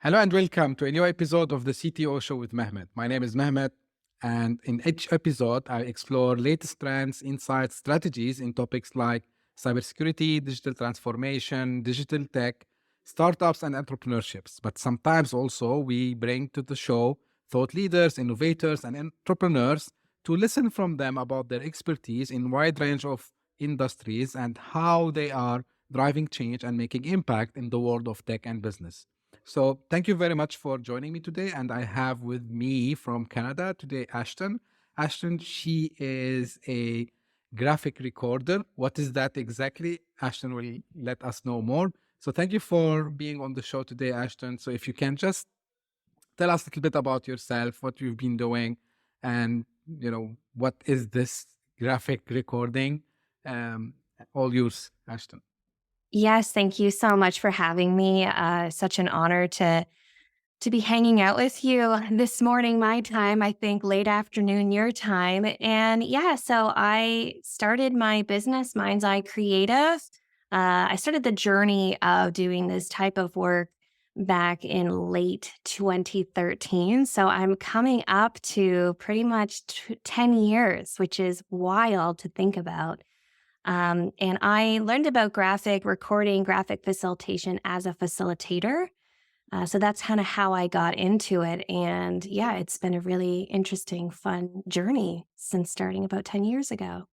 Hello and welcome to a new episode of the CTO Show with Mehmet. My name is Mehmet, and in each episode, I explore latest trends, insights, strategies in topics like cybersecurity, digital transformation, digital tech, startups, and entrepreneurships. But sometimes also we bring to the show thought leaders, innovators, and entrepreneurs to listen from them about their expertise in wide range of industries and how they are driving change and making impact in the world of tech and business. So thank you very much for joining me today. And I have with me from Canada today, Ashton. Ashton, she is a graphic recorder. What is that exactly? Ashton will let us know more. So thank you for being on the show today, Ashton. So if you can just tell us a little bit about yourself, what you've been doing, and what is this graphic recording? Um, all yours, Ashton. Yes, thank you so much for having me. Such an honor to be hanging out with you this morning, my time, I think late afternoon, your time. And yeah, so I started my business, Mind's Eye Creative. I started the journey of doing this type of work back in late 2013. So I'm coming up to pretty much 10 years, which is wild to think about. And I learned about graphic recording, graphic facilitation as a facilitator. So that's kind of how I got into it. And yeah, it's been a really interesting, fun journey since starting about 10 years ago.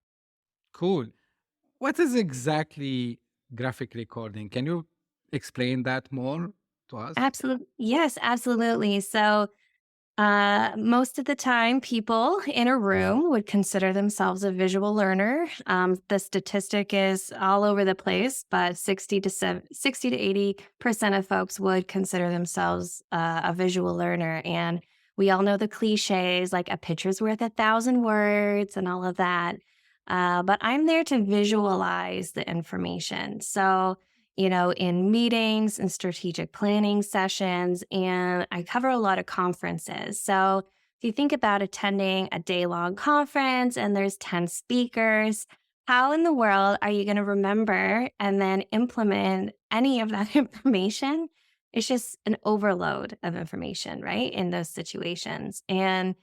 Cool. What is exactly graphic recording? Can you explain that more to us? Absolutely. Yes, absolutely. So most of the time, people in a room would consider themselves a visual learner. The statistic is all over the place, but 60 to 80% of folks would consider themselves a visual learner. And we all know the cliches like a picture's worth 1,000 words and all of that. But I'm there to visualize the information. So, in meetings and strategic planning sessions, and I cover a lot of conferences. So if you think about attending a day-long conference and there's 10 speakers, how in the world are you going to remember and then implement any of that information? It's just an overload of information, right? In those situations. And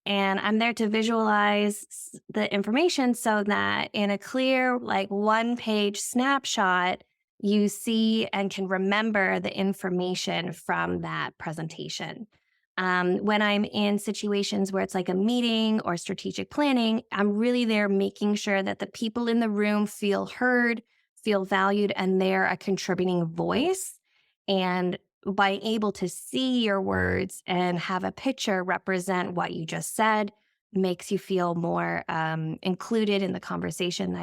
I'm there to visualize the information so that in a clear, like one page snapshot, you see and can remember the information from that presentation. When I'm in situations where it's like a meeting or strategic planning, I'm really there making sure that the people in the room feel heard, feel valued, and they're a contributing voice. And by able to see your words and have a picture represent what you just said makes you feel more included in the conversation,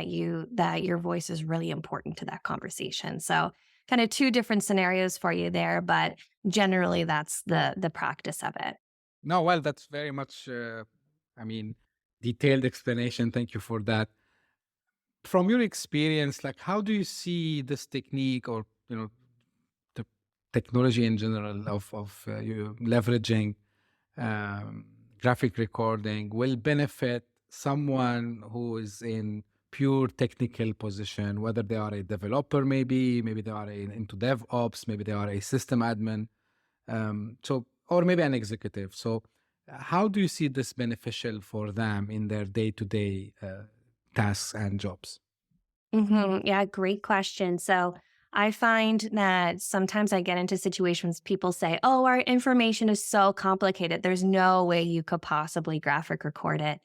that your voice is really important to that conversation. So kind of two different scenarios for you there, but generally that's the practice of it. No, well, that's very much, detailed explanation. Thank you for that. From your experience, like, how do you see this technique or, the technology in general of you leveraging um, graphic recording will benefit someone who is in pure technical position, whether they are a developer, maybe they are into DevOps, maybe they are a system admin, or maybe an executive. So, how do you see this beneficial for them in their day-to-day tasks and jobs? Yeah, great question. So I find that sometimes I get into situations people say, oh, our information is so complicated. There's no way you could possibly graphic record it.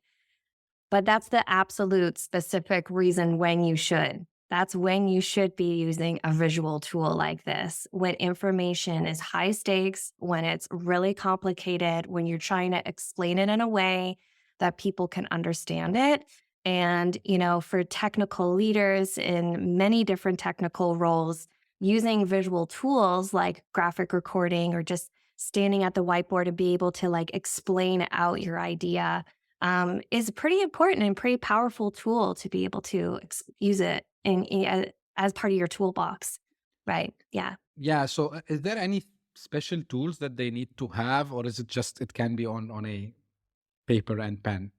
But that's the absolute specific reason when you should. That's when you should be using a visual tool like this. When information is high stakes, when it's really complicated, when you're trying to explain it in a way that people can understand it. And, for technical leaders in many different technical roles, using visual tools like graphic recording or just standing at the whiteboard to be able to like explain out your idea is a pretty important and pretty powerful tool to be able to use it as part of your toolbox. Right. Yeah. Yeah. So, is there any special tools that they need to have, or is it just it can be on a paper and pen?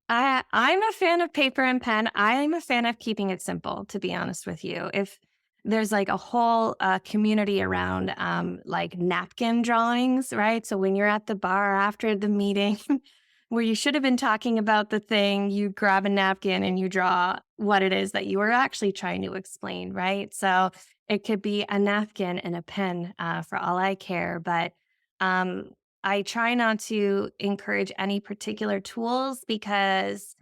I'm a fan of paper and pen. I'm a fan of keeping it simple, to be honest with you. If there's like a whole community around like napkin drawings, right? So when you're at the bar after the meeting, where you should have been talking about the thing, you grab a napkin and you draw what it is that you were actually trying to explain, right? So it could be a napkin and a pen for all I care. But um, I try not to encourage any particular tools because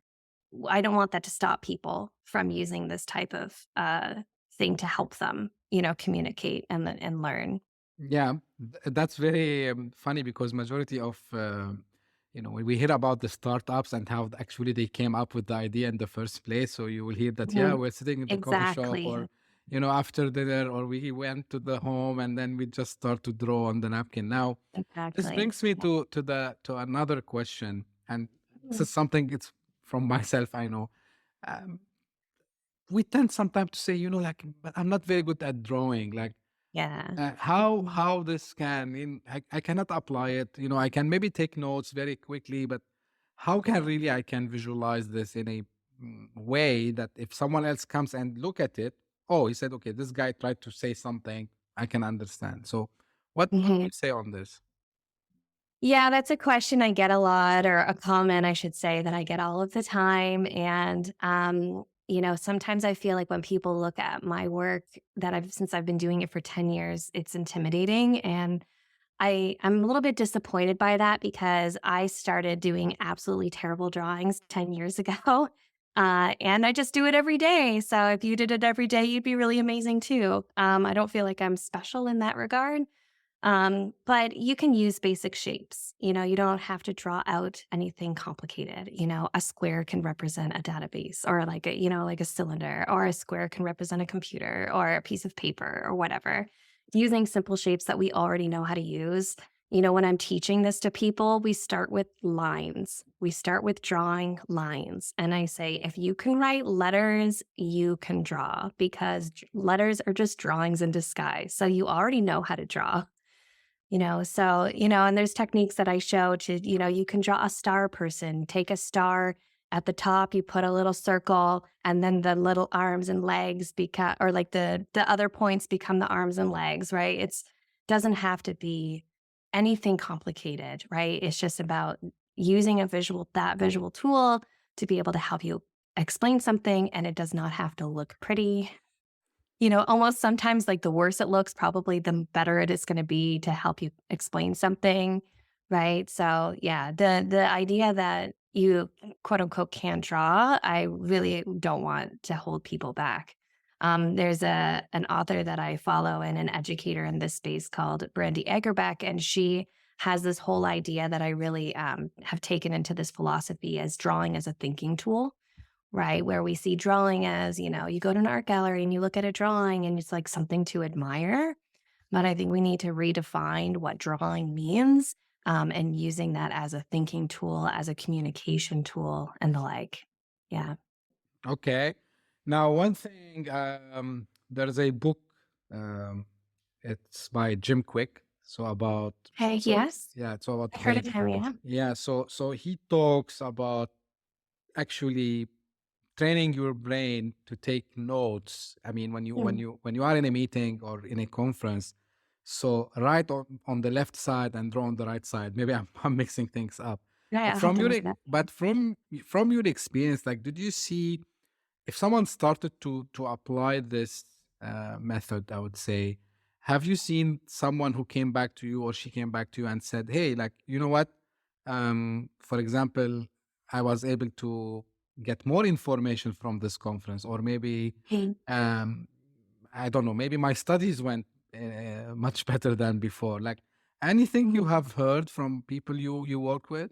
I don't want that to stop people from using this type of thing to help them, communicate and learn. Yeah, that's very funny because majority of when we hear about the startups and how actually they came up with the idea in the first place. So you will hear that, yeah, Mhm. we're sitting in the coffee shop, Exactly. or after dinner, or we went to the home and then we just start to draw on the napkin. Now, this Exactly. brings me Yeah. to another question, and this Mhm. is something it's from myself. I know. Um, we tend sometimes to say, like, but I'm not very good at drawing. Like, Yeah. Mhm. how this can I cannot apply it. I can maybe take notes very quickly, but how can really I can visualize this in a way that if someone else comes and look at it, oh, he said, okay, this guy tried to say something, I can understand. So what do Mhm. you say on this? Yeah, that's a question I get a lot, or a comment, I should say, that I get all of the time. And, sometimes I feel like when people look at my work since I've been doing it for 10 years, it's intimidating. And I'm a little bit disappointed by that because I started doing absolutely terrible drawings 10 years ago. And I just do it every day. So if you did it every day, you'd be really amazing too. I don't feel like I'm special in that regard. But you can use basic shapes. You don't have to draw out anything complicated. A square can represent a database, or like like a cylinder, or a square can represent a computer or a piece of paper or whatever. Using simple shapes that we already know how to use. When I'm teaching this to people, we start with lines. We start with drawing lines. And I say, if you can write letters, you can draw, because letters are just drawings in disguise. So you already know how to draw. And there's techniques that I show to, you can draw a star person, take a star at the top, you put a little circle, and then the little arms and legs become, or like the other points become the arms and legs, right? It's doesn't have to be anything complicated, right? It's just about using that visual tool to be able to help you explain something, and it does not have to look pretty. Almost sometimes, like, the worse it looks, probably the better it is gonna be to help you explain something, right? So, yeah, the idea that you, quote, unquote, "can draw," I really don't want to hold people back. There's an author that I follow and an educator in this space called Brandy Egerbeck, and she has this whole idea that I really, have taken into this philosophy as drawing as a thinking tool. Right, where we see drawing as, you go to an art gallery and you look at a drawing and it's like something to admire. But I think we need to redefine what drawing means, and using that as a thinking tool, as a communication tool, and the like. Yeah. Okay. Now, one thing, there's a book, um, it's by Jim Quick. So about, Hey, yes. yeah, it's about I heard of brain. him. Yeah. Yeah. So he talks about actually training your brain to take notes. I mean, Mm. when you are in a meeting or in a conference, so write on the left side and draw on the right side. Maybe I'm mixing things up. Yeah, But I'll have from to your look it up. from your experience, like, did you see if someone started to apply this method, I would say, have you seen someone who came back to you, or she came back to you and said, hey, like, you know what, for example, I was able to get more information from this conference, or maybe Mm. um I don't know, maybe my studies went much better than before. Like, anything you Mhm. have heard from people you work with?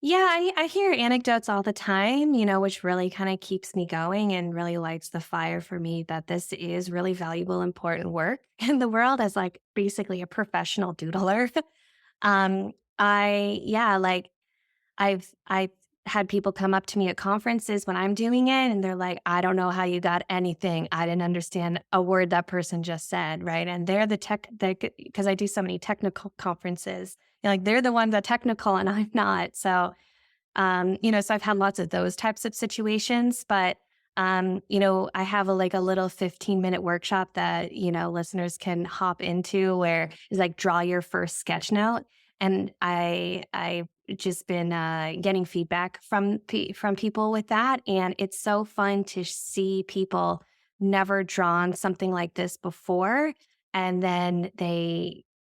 Yeah, I hear anecdotes all the time, which really kind of keeps me going and really lights the fire for me that this is really valuable, important work in the world as like basically a professional doodler. Like I've had people come up to me at conferences when I'm doing it and they're like, I don't know how you got anything. I didn't understand a word that person just said, right? And they're because I do so many technical conferences, like they're the ones that technical and I'm not. So so I've had lots of those types of situations, but I have a little 15-minute workshop that, listeners can hop into where it's like draw your first sketch note. And I've just been getting feedback from people with that. And it's so fun to see people never drawn something like this before. And then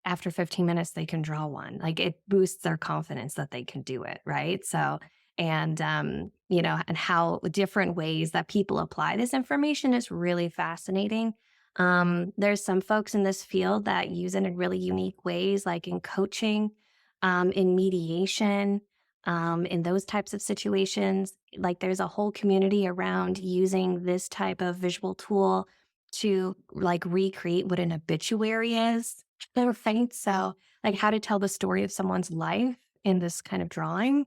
after 15 minutes, they can draw one. Like it boosts their confidence that they can do it. Right. So, and how different ways that people apply this information is really fascinating. There's some folks in this field that use it in really unique ways, like in coaching, in mediation, in those types of situations. Like there's a whole community around using this type of visual tool to like recreate what an obituary is. Right? So, like how to tell the story of someone's life in this kind of drawing.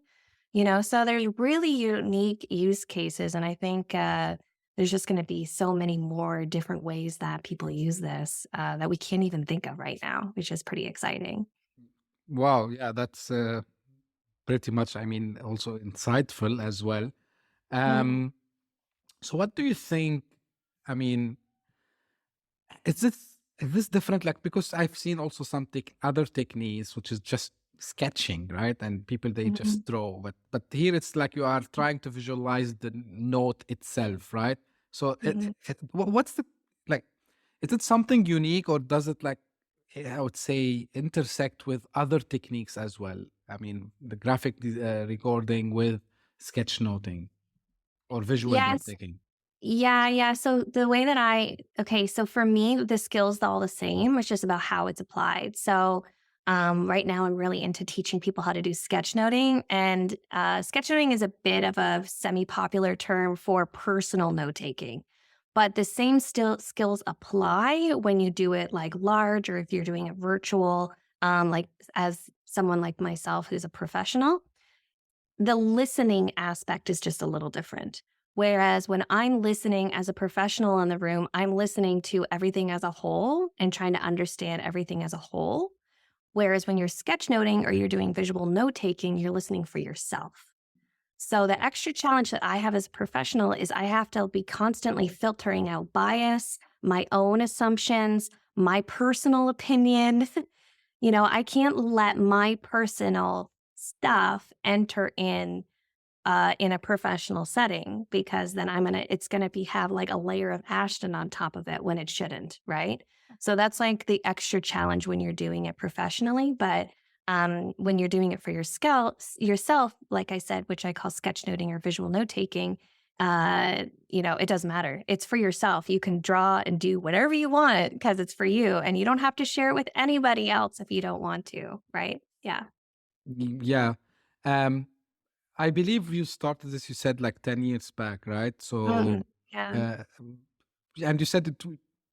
So there's really unique use cases. And I think there's just going to be so many more different ways that people use this that we can't even think of right now, which is pretty exciting. Wow, yeah, that's pretty much, I mean, also insightful as well. Mhm. Um, so what do you think? I mean, is this different? Like, because I've seen also some other techniques, which is just sketching, right? And people they Mhm. just draw, but here it's like you are trying to visualize the note itself, right? So Mhm. what's the like? Is it something unique, or does it like I would say intersect with other techniques as well? I mean, the graphic recording with sketchnoting or visual note Yes. taking. Yeah, yeah. So the way that okay, so for me, the skill's all the same. It's just about how it's applied. So right now, I'm really into teaching people how to do sketchnoting. And sketchnoting is a bit of a semi popular term for personal note taking. But the same skills apply when you do it like large or if you're doing it virtual, like as someone like myself who's a professional. The listening aspect is just a little different. Whereas when I'm listening as a professional in the room, I'm listening to everything as a whole and trying to understand everything as a whole. Whereas when you're sketchnoting or you're doing visual note taking, you're listening for yourself. So the extra challenge that I have as a professional is I have to be constantly filtering out bias, my own assumptions, my personal opinion. I can't let my personal stuff enter in a professional setting because then it's gonna be have like a layer of Ashton on top of it when it shouldn't, right? So that's like the extra challenge when you're doing it professionally. But when you're doing it for yourself, like I said, which I call sketchnoting or visual note taking, it doesn't matter. It's for yourself. You can draw and do whatever you want because it's for you, and you don't have to share it with anybody else if you don't want to, right? Yeah. Yeah. Um, I believe you started this, you said like 10 years back, right? Mhm. So, Yeah. uh, and you said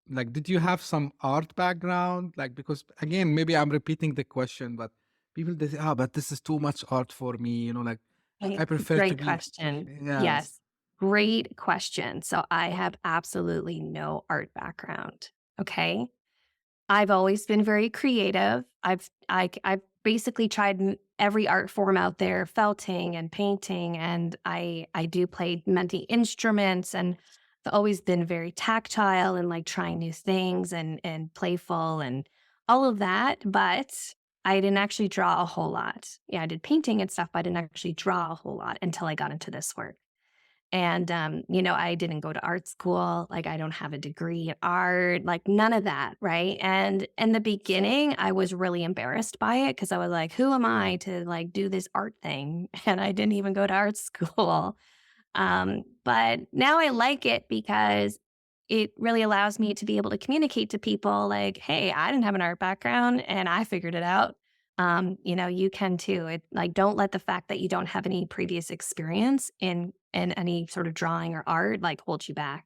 like, did you have some art background? Like, because again, maybe I'm repeating the question, but people, they say, but this is too much art for me, like, I Right. prefer to Great be, question. yes. Yes. Great question. So I have absolutely no art background. Okay. I've always been very creative. I've basically tried every art form out there, felting and painting, and I do play many instruments, and I've always been very tactile and like trying new things and playful and all of that. But I didn't actually draw a whole lot. Yeah, I did painting and stuff, but I didn't actually draw a whole lot until I got into this work. And, I didn't go to art school. Like, I don't have a degree in art, like, none of that. Right. And in the beginning, I was really embarrassed by it because I was like, who am I to like do this art thing? And I didn't even go to art school. But now I like it because it really allows me to be able to communicate to people like, hey, I didn't have an art background and I figured it out. You can too. It like don't let the fact that you don't have any previous experience in any sort of drawing or art like hold you back.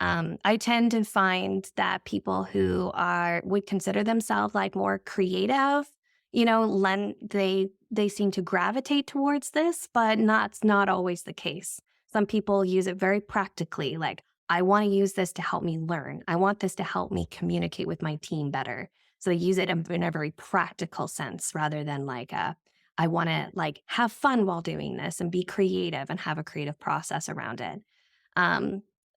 I tend to find that people who are would consider themselves like more creative, they seem to gravitate towards this, but it's not always the case. Some people use it very practically, like I want to use this to help me learn. I want this to help me communicate with my team better. So they use it in a very practical sense rather than like I want to like have fun while doing this and be creative and have a creative process around it.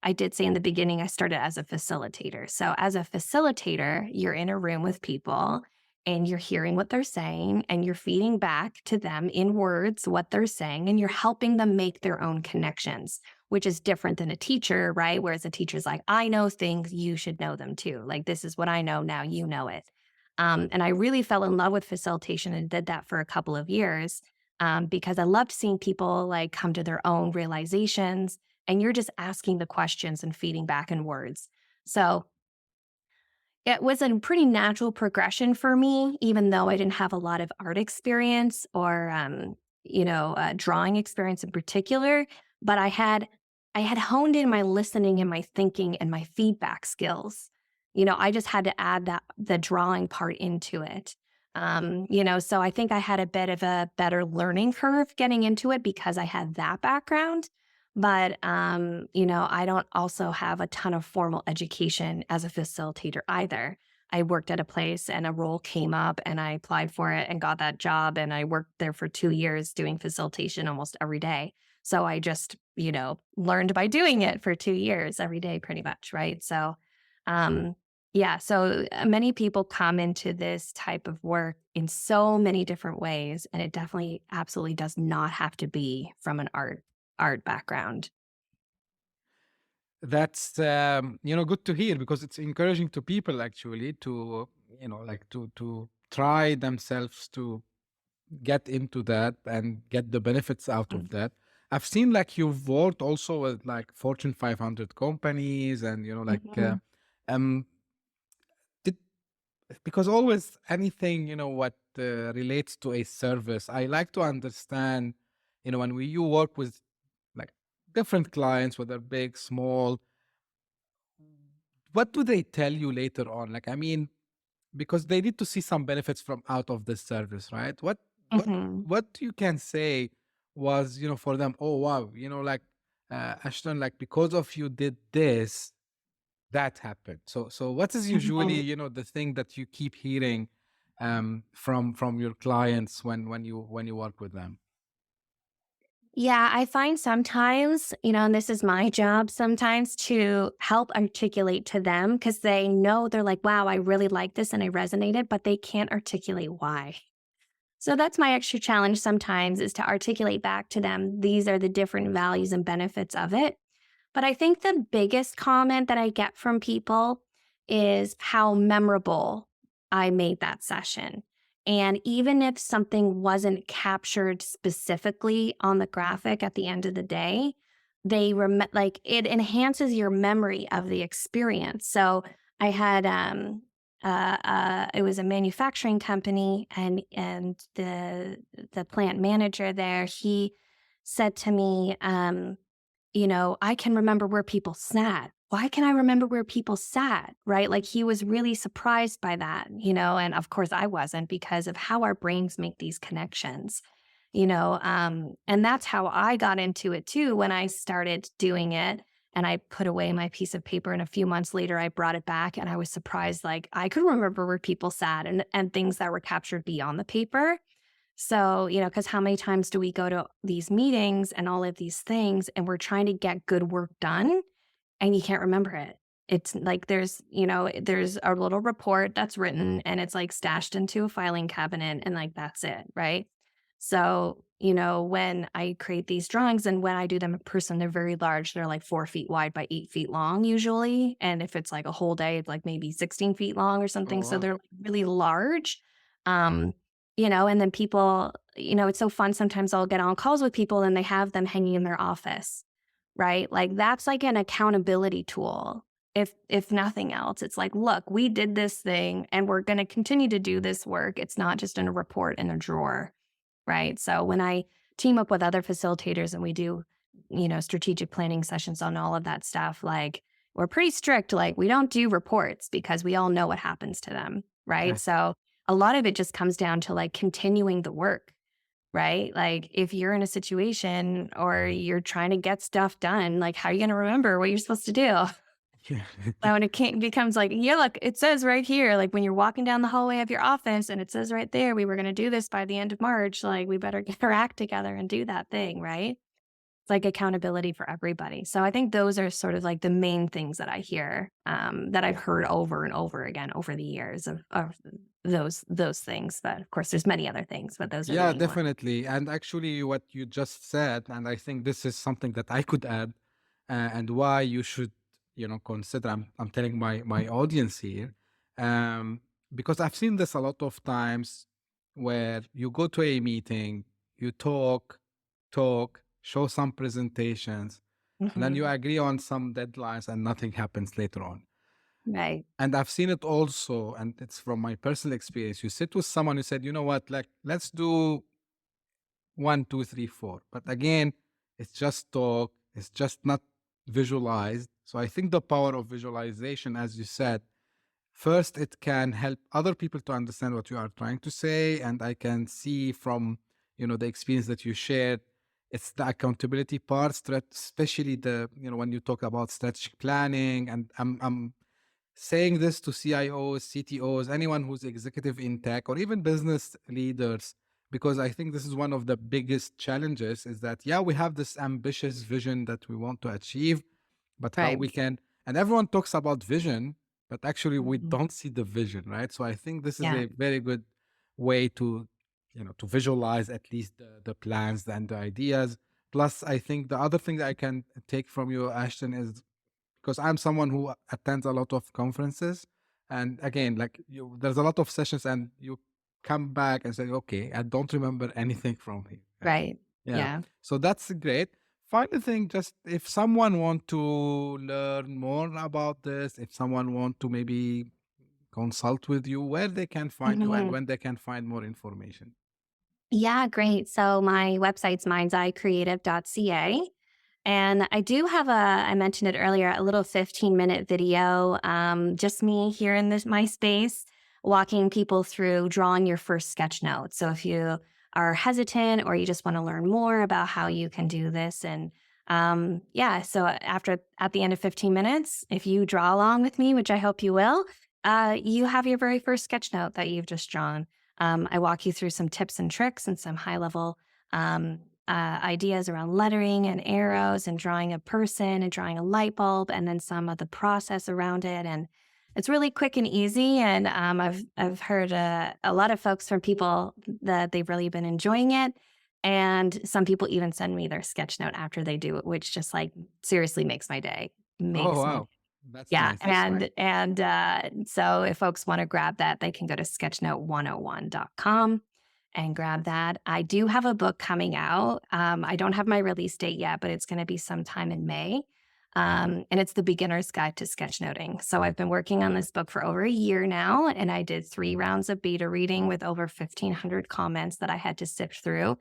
I did say in the beginning, I started as a facilitator. So, as a facilitator, you're in a room with people and you're hearing what they're saying and you're feeding back to them in words what they're saying and you're helping them make their own connections, which is different than a teacher, right? Whereas a teacher's like, I know things, you should know them too. Like, this is what I know, now you know it. And I really fell in love with facilitation and did that for a couple of years because I loved seeing people like come to their own realizations and you're just asking the questions and feeding back in words. So it was a pretty natural progression for me, even though I didn't have a lot of art experience or, drawing experience in particular. But I had honed in my listening and my thinking and my feedback skills. I just had to add the drawing part into it. So I think I had a bit of a better learning curve getting into it because I had that background. But, I don't also have a ton of formal education as a facilitator either. I worked at a place and a role came up and I applied for it and got that job. And I worked there for 2 years doing facilitation almost every day. So I just, learned by doing it for 2 years every day, pretty much. Right. So, yeah. So many people come into this type of work in so many different ways. And it definitely absolutely does not have to be from an art background. That's good to hear because it's encouraging to people actually to like to try themselves to get into that and get the benefits out of that. I've seen like you've worked also with like Fortune 500 companies and Mhm. um did because always anything what relates to a service, I like to understand when you work with like different clients, whether big, small, what do they tell you later on? Like, I mean, because they need to see some benefits from out of this service, right? What Mhm. what you can say was, for them, oh wow, like Ashton, like because of you did this, that happened. So what is usually, Mhm. the thing that you keep hearing from your clients when you work with them? Yeah, I find sometimes, and this is my job sometimes to help articulate to them because they know they're like, wow, I really like this and I resonated, but they can't articulate why. So that's my extra challenge sometimes is to articulate back to them, these are the different values and benefits of it. But I think the biggest comment that I get from people is how memorable I made that session. And even if something wasn't captured specifically on the graphic at the end of the day, like it enhances your memory of the experience. So I had it was a manufacturing company and the plant manager there, he said to me, I can remember where people sat. Why can I remember where people sat? Right. Like he was really surprised by that, and of course I wasn't because of how our brains make these connections, and that's how I got into it too when I started doing it. And I put away my piece of paper, and a few months later, I brought it back, and I was surprised. Like I could remember where people sat and things that were captured beyond the paper. So, because how many times do we go to these meetings and all of these things and we're trying to get good work done and you can't remember it? It's like there's a little report that's written and it's like stashed into a filing cabinet and like that's it, right? So, when I create these drawings and when I do them in person, they're very large. They're like 4 feet wide by 8 feet long usually. And if it's like a whole day, it's like maybe 16 feet long or something. Oh So wow. they're like really large. Um, and then people, it's so fun. Sometimes I'll get on calls with people and they have them hanging in their office, right? Like that's like an accountability tool. If nothing else, it's like, look, we did this thing and we're going to continue to do this work. It's not just in a report in a drawer, right? So when I team up with other facilitators and we do, strategic planning sessions on all of that stuff, like we're pretty strict. Like we don't do reports because we all know what happens to them, right? Right. So a lot of it just comes down to like continuing the work, right? Like if you're in a situation or you're trying to get stuff done, like how are you going to remember what you're supposed to do? Yeah. So when it becomes like, yeah, look, it says right here, like when you're walking down the hallway of your office and it says right there, we were going to do this by the end of March, like we better get our act together and do that thing, right? like accountability for everybody. So I think those are sort of like the main things that I hear, that I've heard over and over again over the years of those things. But of course, there's many other things, but those are the Yeah, main ones. definitely. And actually, what you just said, and I think this is something that I could add, and why you should, consider. I'm telling my audience here, um, because I've seen this a lot of times, where you go to a meeting, you talk, show some presentations, and then you Hmm. agree on some deadlines, and nothing happens later on. Right. And I've seen it also, and it's from my personal experience. You sit with someone who said, you know what, like, let's do one, two, three, four. But again, it's just talk, it's just not visualized. So I think the power of visualization, as you said, first, it can help other people to understand what you are trying to say. And I can see from, the experience that you shared, it's the accountability part, especially when you talk about strategic planning. And I'm saying this to CIOs, CTOs, anyone who's executive in tech, or even business leaders, because I think this is one of the biggest challenges, is that, yeah, we have this ambitious vision that we want to achieve, but how Right. we can, and everyone talks about vision, but actually we Mhm. don't see the vision, right? So I think this is Yeah. a very good way to visualize at least the plans and the ideas. Plus, I think the other thing that I can take from you, Ashton, is because I'm someone who attends a lot of conferences. And again, like there's a lot of sessions, and you come back and say, okay, I don't remember anything from here. Right? Right. Yeah. Yeah. So that's great. Final thing, just if someone want to learn more about this, if someone want to maybe consult with you, where they can find you and Mhm. when they can find more information. Yeah, great. So my website's mindsedcreative.ca. And I do have I mentioned it earlier, a little 15-minute video, just me here in my space, walking people through drawing your first sketch note. So if you are hesitant or you just want to learn more about how you can do this, and yeah, so at the end of 15 minutes, if you draw along with me, which I hope you will, you have your very first sketch note that you've just drawn. I walk you through some tips and tricks and some high level ideas around lettering and arrows and drawing a person and drawing a light bulb, and then some of the process around it. And it's really quick and easy. And I've heard a lot of folks from people that they've really been enjoying it. And some people even send me their sketch note after they do it, which just like seriously makes my day. Oh, Makes my wow. That's Yeah, nice. and so if folks wanna grab that, they can go to sketchnote101.com and grab that. I do have a book coming out. I don't have my release date yet, but it's gonna be sometime in May, and it's The Beginner's Guide to Sketchnoting. So I've been working on this book for over a year now, and I did 3 rounds of beta reading with over 1,500 comments that I had to sift through,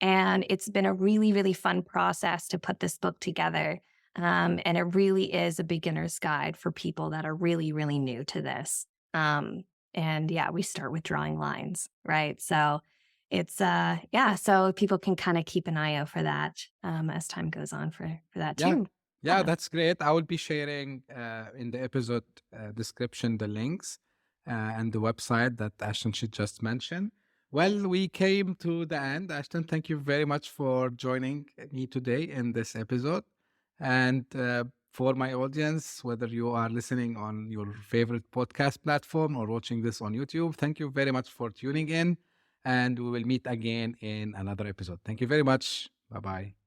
and it's been a really, really fun process to put this book together. And it really is a beginner's guide for people that are really, really new to this. And yeah, we start with drawing lines, right? So it's yeah, so people can kind of keep an eye out for that as time goes on for that Yeah. too. Yeah, Yeah. that's great. I will be sharing in the episode description the links and the website that Ashton should just mention. Well, we came to the end. Ashton, thank you very much for joining me today in this episode. And for my audience, whether you are listening on your favorite podcast platform or watching this on YouTube, thank you very much for tuning in. And we will meet again in another episode. Thank you very much. Bye bye.